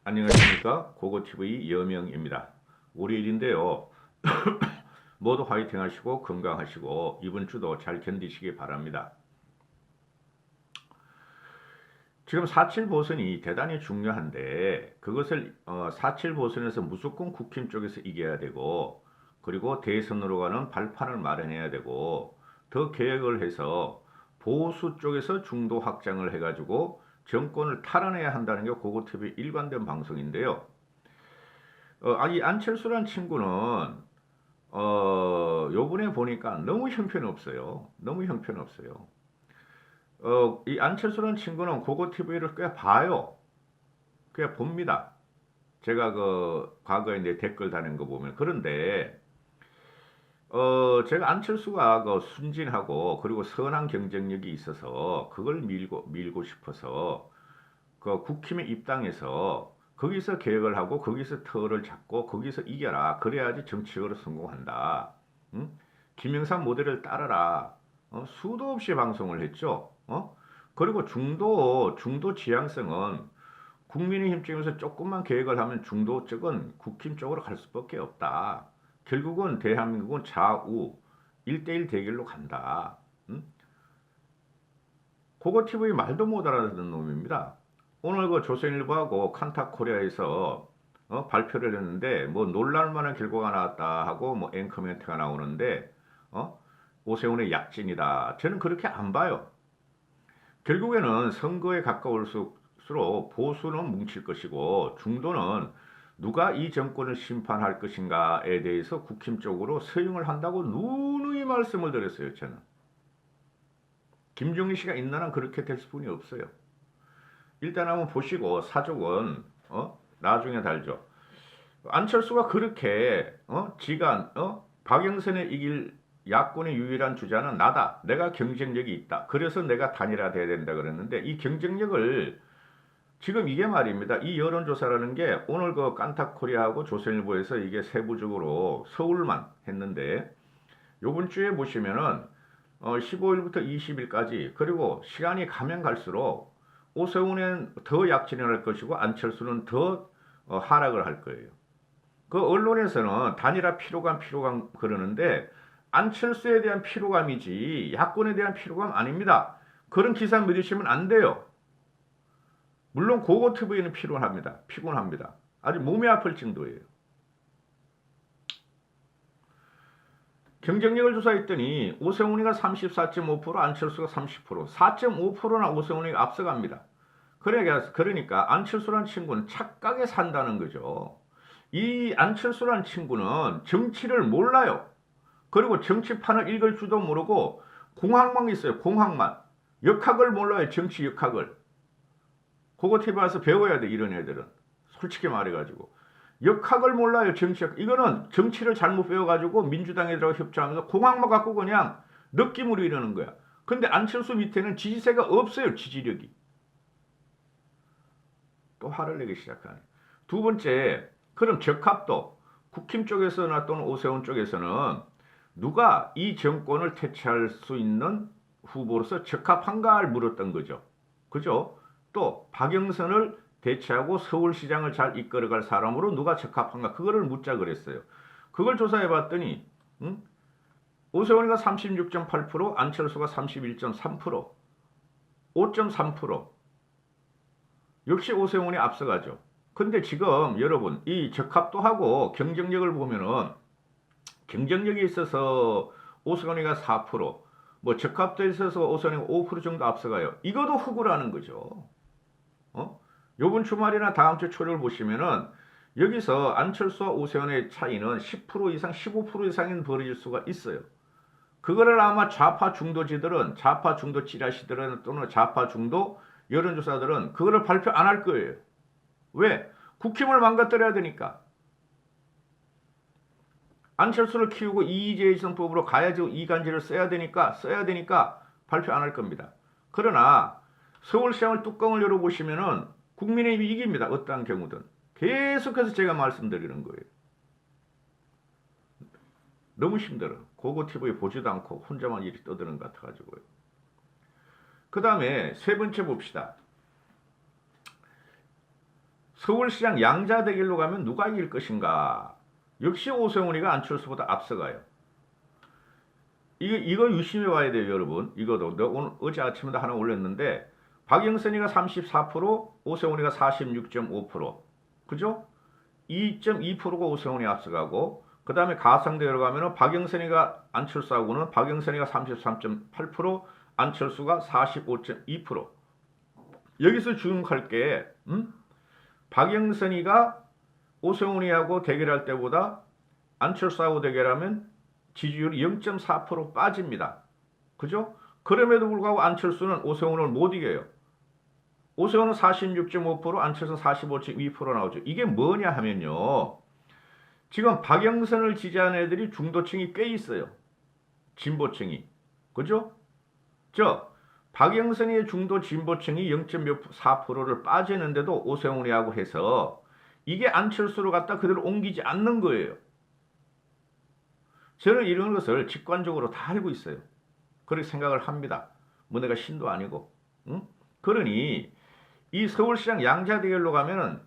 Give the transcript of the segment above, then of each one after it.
안녕하십니까. 고고TV 여명입니다. 월요일인데요. 모두 화이팅 하시고 건강하시고 이번 주도 잘 견디시기 바랍니다. 지금 4.7 보선이 대단히 중요한데 그것을 4.7 보선에서 무조건 국힘 쪽에서 이겨야 되고 그리고 대선으로 가는 발판을 마련해야 되고 더 개혁을 해서 보수 쪽에서 중도 확장을 해가지고 정권을 탈환해야 한다는 게 고고TV 일관된 방송인데요. 이 안철수란 친구는 요번에 보니까 너무 형편없어요. 너무 형편없어요. 이 안철수란 친구는 고고TV를 꽤 봐요. 꽤 봅니다. 제가 그 과거에 내 댓글 다는 거 보면 그런데 제가 안철수가 그 순진하고 그리고 선한 경쟁력이 있어서 그걸 밀고 싶어서 그 국힘에 입당해서 거기서 개혁을 하고 거기서 터를 잡고 거기서 이겨라. 그래야지 정치적으로 성공한다. 응? 김영삼 모델을 따르라. 수도 없이 방송을 했죠. 그리고 중도 지향성은 국민의힘 쪽에서 조금만 개혁을 하면 중도 쪽은 국힘 쪽으로 갈 수밖에 없다. 결국은 대한민국은 좌우 1대1 대결로 간다. 응? 고거 TV 말도 못 알아듣는 놈입니다. 오늘 그 조선일보하고 칸타코리아에서 발표를 했는데 뭐 놀랄만한 결과가 나왔다 하고 뭐 앵커멘트가 나오는데 오세훈의 약진이다. 저는 그렇게 안 봐요. 결국에는 선거에 가까울수록 보수는 뭉칠 것이고 중도는 누가 이 정권을 심판할 것인가에 대해서 국힘 쪽으로 서용을 한다고 누누이 말씀을 드렸어요. 저는. 김종인 씨가 있는 한 그렇게 될 수뿐이 없어요. 일단 한번 보시고 사족은 나중에 달죠. 안철수가 그렇게 지가 박영선에 이길 야권의 유일한 주자는 나다. 내가 경쟁력이 있다. 그래서 내가 단일화돼야 된다 그랬는데 이 경쟁력을 지금 이게 말입니다. 이 여론조사라는 게 오늘 그 깐타코리아하고 조선일보에서 이게 세부적으로 서울만 했는데 요번 주에 보시면은 15일부터 20일까지 그리고 시간이 가면 갈수록 오세훈은 더 약진할 것이고 안철수는 더 하락을 할 거예요. 그 언론에서는 단일화 피로감 그러는데 안철수에 대한 피로감이지 야권에 대한 피로감 아닙니다. 그런 기사 믿으시면 안 돼요. 물론 고고TV는 피곤합니다. 아주 몸이 아플 정도예요. 경쟁력을 조사했더니 오세훈이가 34.5%, 안철수가 30%, 4.5%나 오세훈이가 앞서갑니다. 그러니까 안철수란 친구는 착각에 산다는 거죠. 이 안철수란 친구는 정치를 몰라요. 그리고 정치판을 읽을 줄도 모르고 공학만 있어요. 공학만. 역학을 몰라요. 정치 역학을. 그거 TV 와서 배워야 돼. 이런 애들은. 솔직히 말해가지고. 역학을 몰라요. 정치학. 이거는 정치를 잘못 배워가지고 민주당에 들어가 협조하면서 공학만 갖고 그냥 느낌으로 이러는 거야. 근데 안철수 밑에는 지지세가 없어요. 지지력이. 또 화를 내기 시작하네. 두 번째, 그럼 적합도 국힘 쪽에서나 또는 오세훈 쪽에서는 누가 이 정권을 퇴치할 수 있는 후보로서 적합한가를 물었던 거죠. 그죠? 또 박영선을 대체하고 서울시장을 잘 이끌어갈 사람으로 누가 적합한가 그거를 묻자 그랬어요. 그걸 조사해 봤더니 오세훈이가 36.8%, 안철수가 31.3%, 5.3%. 역시 오세훈이 앞서가죠. 근데 지금 여러분 이 적합도하고 경쟁력을 보면은 경쟁력이 있어서 오세훈이가 4%, 뭐 적합도에 있어서 오세훈이가 5% 정도 앞서가요. 이것도 후보라는 거죠. 요번 주말이나 다음 주 초를 보시면은 여기서 안철수와 오세훈의 차이는 10% 이상, 15% 이상은 벌어질 수가 있어요. 그거를 아마 좌파 중도지들은, 좌파 중도 찌라시들은 또는 좌파 중도 여론조사들은 그거를 발표 안 할 거예요. 왜? 국힘을 망가뜨려야 되니까. 안철수를 키우고 이의제 정법으로 가야지 이간질을 써야 되니까 발표 안 할 겁니다. 그러나 서울시장을 뚜껑을 열어보시면은 국민의힘이 이깁니다. 어떠한 경우든. 계속해서 제가 말씀드리는 거예요. 너무 힘들어. 고고TV 보지도 않고 혼자만 일이 떠드는 것 같아가지고요. 그 다음에 세 번째 봅시다. 서울시장 양자 대결로 가면 누가 이길 것인가? 역시 오세훈이가 안철수보다 앞서가요. 이거 유심히 봐야 돼요, 여러분. 이거도 오늘 어제 아침에 하나 올렸는데 박영선이가 34%, 오세훈이가 46.5%. 그죠? 2.2%가 오세훈이 앞서가고 그 다음에 가상대결로 가면은 박영선이가 안철수하고는 박영선이가 33.8%, 안철수가 45.2%. 여기서 주목할 게 박영선이가 오세훈이하고 대결할 때보다 안철수하고 대결하면 지지율이 0.4% 빠집니다. 그죠? 그럼에도 불구하고 안철수는 오세훈을 못 이겨요. 오세훈은 46.5%, 안철수는 45.2% 나오죠. 이게 뭐냐 하면요. 지금 박영선을 지지하는 애들이 중도층이 꽤 있어요. 진보층이. 그죠? 박영선의 중도 진보층이 0.4%를 빠지는데도 오세훈이하고 해서 이게 안철수로 갖다 그대로 옮기지 않는 거예요. 저는 이런 것을 직관적으로 다 알고 있어요. 그렇게 생각을 합니다. 뭐 내가 신도 아니고. 응? 그러니 이 서울시장 양자 대결로 가면은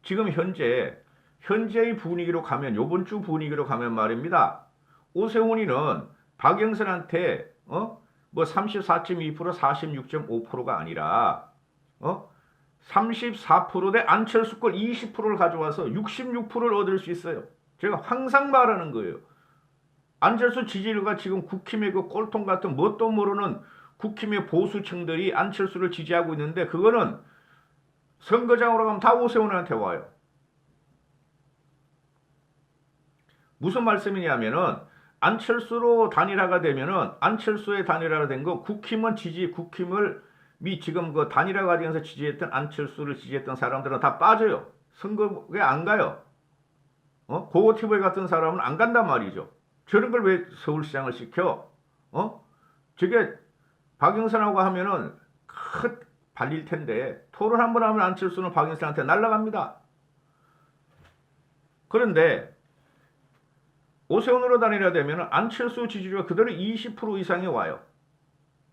지금 현재의 분위기로 가면 요번 주 분위기로 가면 말입니다. 오세훈이는 박영선한테 뭐 34.2% 46.5%가 아니라 34%대 안철수 걸 20%를 가져와서 66%를 얻을 수 있어요. 제가 항상 말하는 거예요. 안철수 지지율가 지금 국힘의 그 꼴통 같은 뭣도 모르는 국힘의 보수층들이 안철수를 지지하고 있는데 그거는 선거장으로 가면 다 오세훈한테 와요. 무슨 말씀이냐면은 안철수로 단일화가 되면은 안철수의 단일화가 된 거 국힘은 국힘을 지금 그 단일화 과정에서 지지했던 안철수를 지지했던 사람들은 다 빠져요. 선거에 안 가요. 고고티브에 같은 사람은 안 간단 말이죠. 저런 걸 왜 서울시장을 시켜? 저게 박영선하고 하면은 큰 발릴 텐데 토론 한번 하면 안철수는 박영선한테 날아갑니다. 그런데 오세훈으로 단일화 되면 안철수 지지율가 그대로 20% 이상이 와요.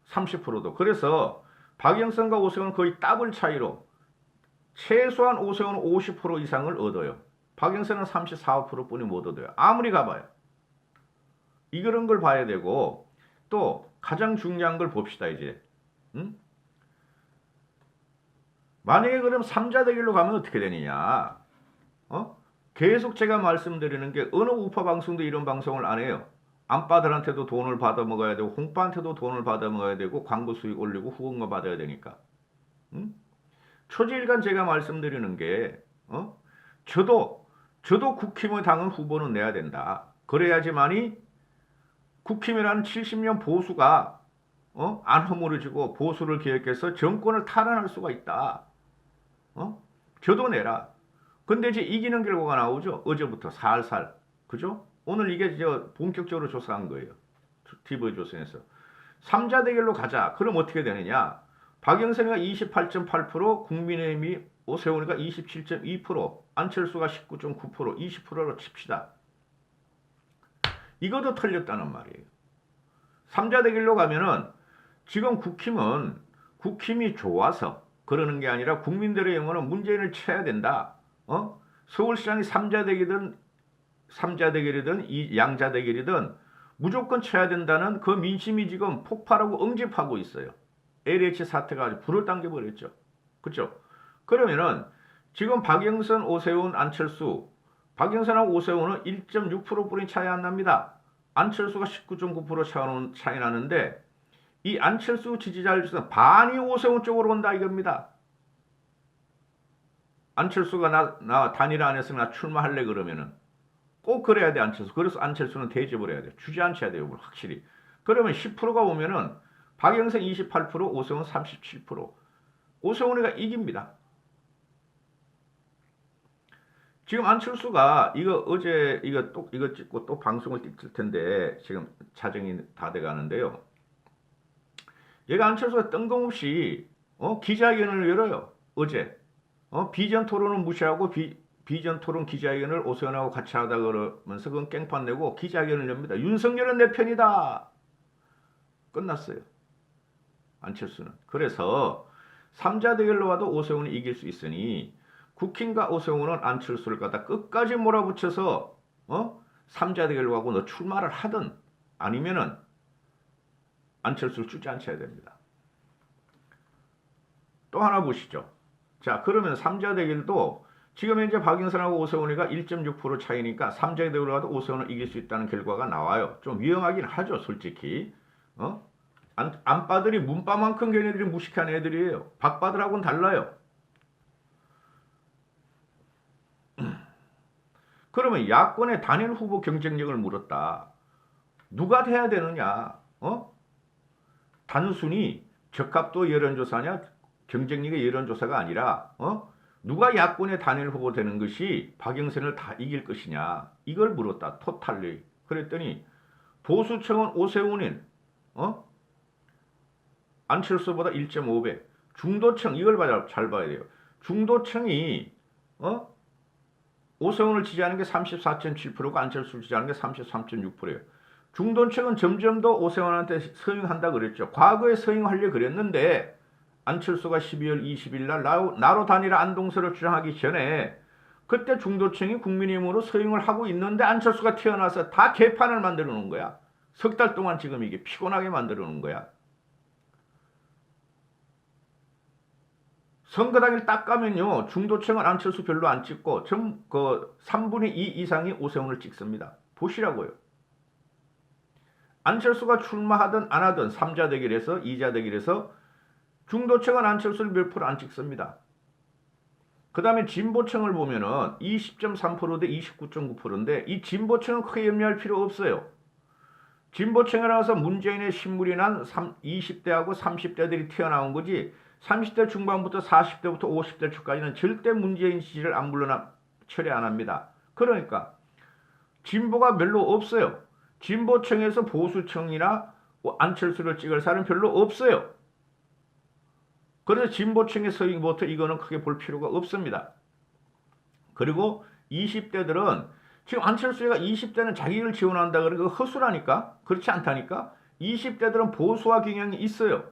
30%도. 그래서 박영선과 오세훈은 거의 더블 차이로 최소한 오세훈은 50% 이상을 얻어요. 박영선은 34, 5%뿐이 못 얻어요. 아무리 가봐요. 이런 걸 봐야 되고 또 가장 중요한 걸 봅시다 이제. 만약에 그럼 3자 대결로 가면 어떻게 되느냐. 계속 제가 말씀드리는 게 어느 우파 방송도 이런 방송을 안 해요. 안빠들한테도 돈을 받아 먹어야 되고 홍빠한테도 돈을 받아 먹어야 되고 광고 수익 올리고 후원금 받아야 되니까. 초지일간 제가 말씀드리는 게 저도 국힘의 당은 후보는 내야 된다. 그래야지만이 국힘이라는 70년 보수가 안 허물어지고 보수를 기획해서 정권을 탈환할 수가 있다. 저도 내라. 근데 이제 이기는 결과가 나오죠. 어제부터 살살. 그죠? 오늘 이게 본격적으로 조사한 거예요. TV 조선에서. 3자 대결로 가자. 그럼 어떻게 되느냐? 박영선이가 28.8%, 국민의힘이 오세훈이가 27.2%, 안철수가 19.9%, 20%로 칩시다. 이것도 털렸다는 말이에요. 3자 대결로 가면은 지금 국힘이 좋아서 그러는 게 아니라 국민들의 영혼은 문재인을 쳐야 된다. 서울시장이 3자 대결이든 이 양자 대결이든 무조건 쳐야 된다는 그 민심이 지금 폭발하고 응집하고 있어요. LH 사태가 아주 불을 당겨버렸죠. 그렇죠? 그러면은 지금 박영선, 오세훈, 안철수, 박영선하고 오세훈은 1.6%뿐이 차이 안 납니다. 안철수가 19.9% 차이 나는데 이 안철수 지지자들 중에서 반이 오세훈 쪽으로 온다 이겁니다. 안철수가 나 단일화 안 했으면 나 출마할래 그러면은 꼭 그래야 돼 안철수. 그래서 안철수는 대접을 해야 돼. 주저앉혀야 돼요. 확실히. 그러면 10%가 오면은 박영선 28%, 오세훈 37%. 오세훈이가 이깁니다. 지금 안철수가 어제 이거 찍고 또 방송을 찍을 텐데 지금 자정이 다 돼가는데요. 얘가 안철수가 뜬금없이 기자회견을 열어요. 어제 비전 토론은 무시하고 비전 토론 기자회견을 오세훈하고 같이 하다 그러면서 그건 깽판 내고 기자회견을 엽니다. 윤석열은 내 편이다. 끝났어요. 안철수는. 그래서 3자 대결로 와도 오세훈이 이길 수 있으니 국힘과 오세훈은 안철수를 갖다 끝까지 몰아붙여서 삼자 대결로 하고 너 출마를 하든 아니면은 안철수를 주저앉혀야 됩니다. 또 하나 보시죠. 자, 그러면 삼자 대결도 지금 현재 박영선하고 오세훈이가 1.6% 차이니까 삼자 대결로 가도 오세훈을 이길 수 있다는 결과가 나와요. 좀 위험하긴 하죠, 솔직히. 안빠들이 문빠만큼 걔네들이 무식한 애들이에요. 박빠들하고는 달라요. 그러면 야권의 단일 후보 경쟁력을 물었다. 누가 돼야 되느냐? 단순히 적합도 여론조사냐 경쟁력의 여론조사가 아니라 누가 야권의 단일 후보 되는 것이 박영선을 다 이길 것이냐 이걸 물었다. 토탈리. 그랬더니 보수층은 오세훈인 안철수보다 1.5배. 중도층 이걸 잘 봐야 돼요. 중도층이 오세훈을 지지하는 게 34.7%고 안철수를 지지하는 게 33.6%예요. 중도층은 점점 더 오세훈한테 서행한다 그랬죠. 과거에 서행하려 그랬는데 안철수가 12월 20일 날 나로 단일화 안동설을 주장하기 전에 그때 중도층이 국민의힘으로 서행을 하고 있는데 안철수가 튀어나와서 다 개판을 만들어 놓은 거야. 석 달 동안 지금 이게 피곤하게 만들어 놓은 거야. 선거 당일 딱 가면요. 중도층은 안철수 별로 안 찍고 3분의 2 이상이 오세훈을 찍습니다. 보시라고요. 안철수가 출마하든 안 하든 3자 대결에서 2자 대결에서 중도층은 안철수를 몇 프로 안 찍습니다. 그 다음에 진보층을 보면은 20.3% 대 29.9%인데 이 진보층은 크게 염려할 필요 없어요. 진보층에 나와서 문재인의 신물이 난 20대하고 30대들이 튀어나온 거지 30대 중반부터 40대부터 50대 초까지는 절대 문재인 지지를 철회 안 합니다. 그러니까 진보가 별로 없어요. 진보층에서 보수층이나 안철수를 찍을 사람은 별로 없어요. 그래서 진보층의 서잉부터 이거는 크게 볼 필요가 없습니다. 그리고 20대들은 지금 안철수가 20대는 자기를 지원한다 그러는 거 허술하니까 그렇지 않다니까 20대들은 보수화 경향이 있어요.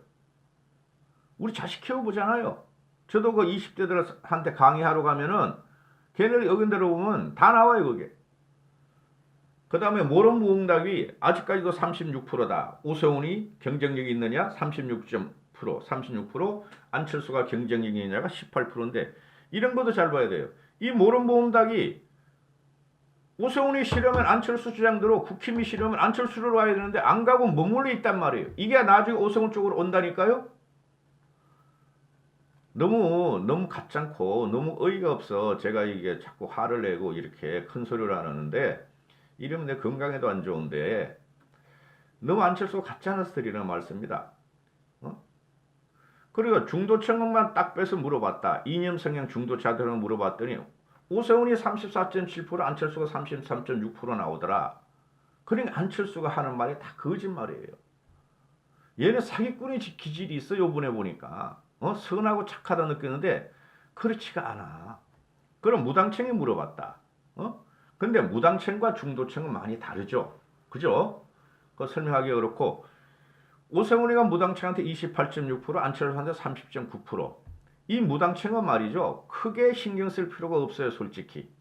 우리 자식 키워보잖아요. 저도 그 20대들한테 강의하러 가면은 걔네들 의견대로 보면 다 나와요 그게. 그 다음에 모론무응답이 아직까지도 36%다. 오세훈이 경쟁력이 있느냐? 36%, 안철수가 경쟁력이 있느냐가 18%인데 이런 것도 잘 봐야 돼요. 이 모론무응답이 오세훈이 싫으면 안철수 주장대로 국힘이 싫으면 안철수로 와야 되는데 안 가고 머물러 있단 말이에요. 이게 나중에 오세훈 쪽으로 온다니까요. 너무 가짜고 너무 어이가 없어. 제가 이게 자꾸 화를 내고 이렇게 큰 소리를 하는데 이러면 내 건강에도 안 좋은데 너무 안철수가 가짜나 스토리라는 말씀입니다. 그리고 중도층만 딱 빼서 물어봤다. 이념 성향 중도자들을 물어봤더니 오세훈이 34.7% 안철수가 33.6% 나오더라. 그러니까 안철수가 하는 말이 다 거짓말이에요. 얘는 사기꾼의 기질이 있어. 요번에 보니까 선하고 착하다 느꼈는데 그렇지가 않아. 그럼 무당층이 물어봤다. 근데 무당층과 중도층은 많이 다르죠. 그죠? 그거 설명하기 어렵고 오세훈이가 무당층한테 28.6%, 안철수한테 30.9%. 이 무당층은 말이죠. 크게 신경 쓸 필요가 없어요. 솔직히.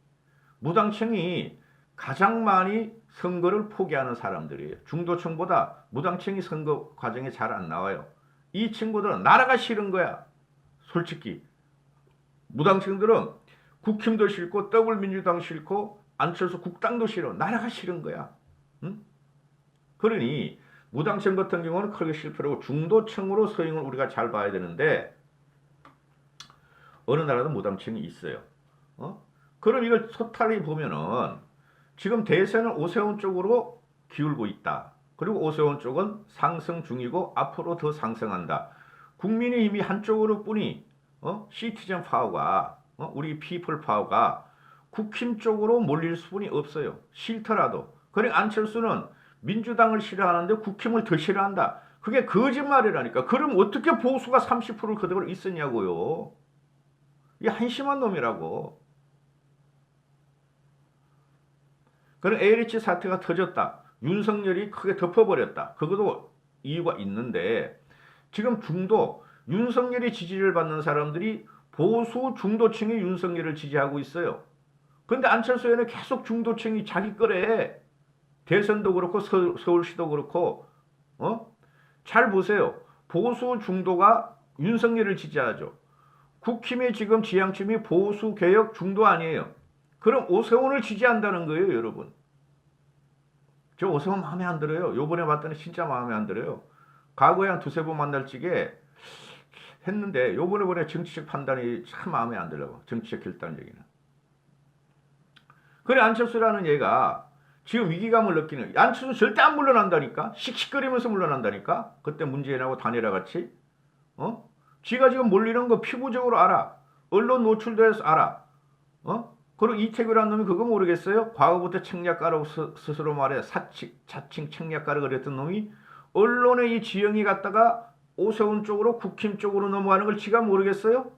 무당층이 가장 많이 선거를 포기하는 사람들이에요. 중도층보다 무당층이 선거 과정에 잘 안 나와요. 이 친구들은 나라가 싫은 거야. 솔직히. 무당층들은 국힘도 싫고 더불민주당 싫고 안철수 국당도 싫어. 나라가 싫은 거야. 응? 그러니 무당층 같은 경우는 크게 실패하고 중도층으로 서행을 우리가 잘 봐야 되는데 어느 나라도 무당층이 있어요. 그럼 이걸 토탈히 보면은 지금 대세는 오세훈 쪽으로 기울고 있다. 그리고 오세훈 쪽은 상승 중이고 앞으로 더 상승한다. 국민의힘이 한쪽으로 뿐이 시티즌 파워가 우리 피플 파워가 국힘 쪽으로 몰릴 수뿐이 없어요. 싫더라도. 그러니까 안철수는 민주당을 싫어하는데 국힘을 더 싫어한다. 그게 거짓말이라니까. 그럼 어떻게 보수가 30%를 그대로 있었냐고요. 이게 한심한 놈이라고. 그럼 ALH 사태가 터졌다. 윤석열이 크게 덮어버렸다. 그것도 이유가 있는데 지금 윤석열이 지지를 받는 사람들이 보수 중도층이 윤석열을 지지하고 있어요. 근데 안철수 의원은 계속 중도층이 자기 거래. 대선도 그렇고 서울시도 그렇고 잘 보세요. 보수 중도가 윤석열을 지지하죠. 국힘의 지금 지향점이 보수 개혁 중도 아니에요. 그럼 오세훈을 지지한다는 거예요, 여러분. 저 오세훈 마음에 안 들어요. 요번에 봤더니 진짜 마음에 안 들어요. 과거에 한 두세 번 만날 적에 했는데 요번에 보내 정치적 판단이 참 마음에 안 들어요. 정치적 결단적이는. 그래 안철수라는 얘가 지금 위기감을 느끼는 안철수 절대 안 물러난다니까. 씩씩거리면서 물러난다니까. 그때 문재인하고 다니라 같이. 지가 지금 몰리는 거 피부적으로 알아. 언론 노출돼서 알아. 그리고 이태규라는 놈이 그거 모르겠어요? 과거부터 책략가라고 스스로 말해 자칭 책략가를 그랬던 놈이 언론의 이 지형이 갔다가 오세훈 쪽으로 국힘 쪽으로 넘어가는 걸 지가 모르겠어요?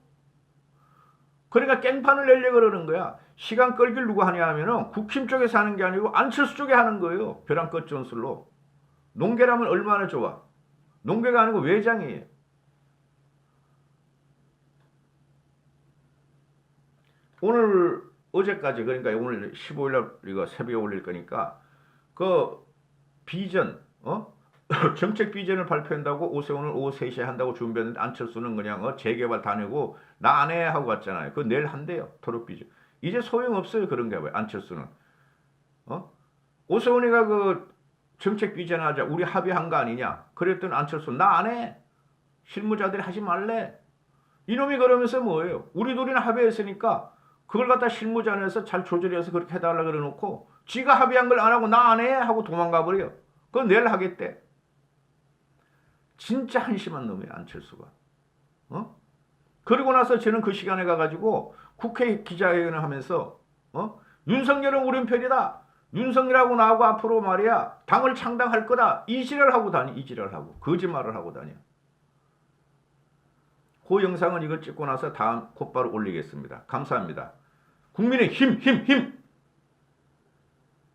그러니까 깽판을 내려고 그러는 거야. 시간 끌기를 누가 하냐 하면은 국힘 쪽에서 하는 게 아니고 안철수 쪽에 하는 거예요. 벼랑 끝 전술로. 농계라면 얼마나 좋아. 농계가 아니고 외장이에요. 오늘 어제까지 그러니까 오늘 15일날 이거 새벽에 올릴 거니까 그 비전 정책 비전을 발표한다고 오세훈을 오후 3시에 한다고 준비했는데 안철수는 그냥 재개발 다 내고 나 안 해 하고 갔잖아요. 그거 내일 한대요. 토록 비전. 이제 소용없어요. 그런 게 봐요. 안철수는. 오세훈이가 그 정책 비전 하자 우리 합의한 거 아니냐. 그랬더니 안철수 나 안 해. 실무자들이 하지 말래. 이놈이 그러면서 뭐예요. 우리 둘이는 합의했으니까 그걸 갖다 실무자에서 잘 조절해서 그렇게 해달라 그래 놓고 지가 합의한 걸 안 하고 나 안 해 하고 도망가 버려요. 그건 내일 하겠대. 진짜 한심한 놈이에요. 안철수가. 그리고 나서 저는 그 시간에 가가지고 국회 기자회견을 하면서 윤석열은 우리 편이다. 윤석열하고 나하고 앞으로 말이야 당을 창당할 거다. 이 지랄하고 다니. 이 지랄하고. 거짓말을 하고 다녀. 그 영상은 이거 찍고 나서 다음 곧바로 올리겠습니다. 감사합니다. 국민의 힘, 힘, 힘!